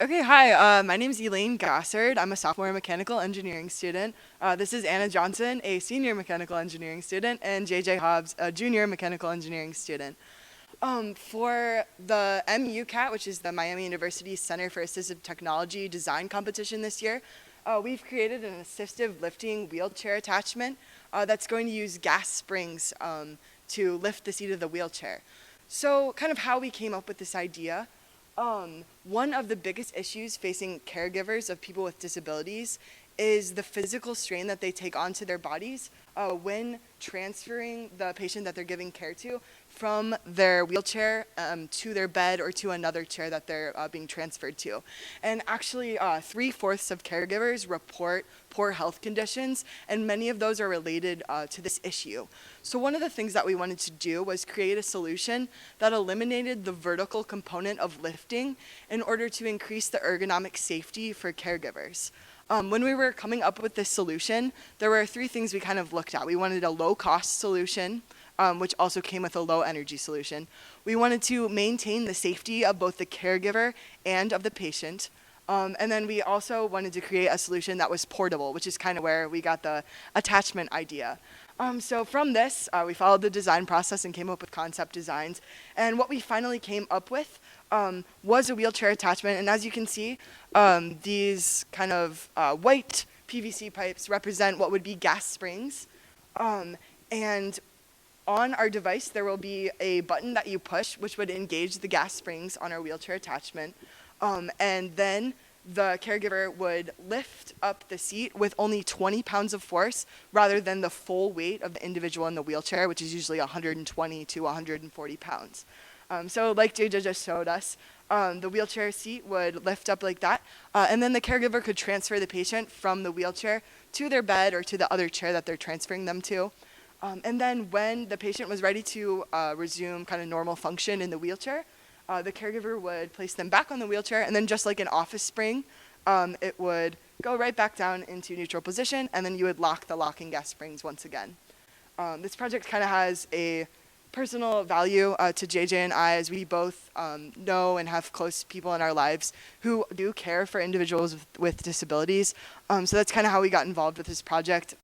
Okay, hi. My name is Elaine Gossard. I'm a sophomore mechanical engineering student. This is Anna Johnson, a senior mechanical engineering student, and JJ Hobbs, a junior mechanical engineering student. For the MUCAT, which is the Miami University Center for Assistive Technology design competition this year, we've created an assistive lifting wheelchair attachment that's going to use gas springs to lift the seat of the wheelchair. So kind of how we came up with this idea. One of the biggest issues facing caregivers of people with disabilities is the physical strain that they take onto their bodies when transferring the patient that they're giving care to from their wheelchair to their bed or to another chair that they're being transferred to. And actually, 3/4 of caregivers report poor health conditions, and many of those are related to this issue. So one of the things that we wanted to do was create a solution that eliminated the vertical component of lifting in order to increase the ergonomic safety for caregivers. When we were coming up with this solution, there were three things we kind of looked at. We wanted a low-cost solution, which also came with a low-energy solution. We wanted to maintain the safety of both the caregiver and of the patient. And then we also wanted to create a solution that was portable, which is kind of where we got the attachment idea. So from this, we followed the design process and came up with concept designs. And what we finally came up with was a wheelchair attachment. And as you can see, these kind of white PVC pipes represent what would be gas springs. And on our device, there will be a button that you push, which would engage the gas springs on our wheelchair attachment. And then the caregiver would lift up the seat with only 20 pounds of force rather than the full weight of the individual in the wheelchair, which is usually 120 to 140 pounds. So like JJ just showed us, the wheelchair seat would lift up like that, and then the caregiver could transfer the patient from the wheelchair to their bed or to the other chair that they're transferring them to. And then when the patient was ready to resume kind of normal function in the wheelchair, the caregiver would place them back on the wheelchair, and then just like an office spring, it would go right back down into neutral position, and then you would lock the locking gas springs once again. This project kind of has a personal value to JJ and I, as we both know and have close people in our lives who do care for individuals with disabilities. So that's kind of how we got involved with this project.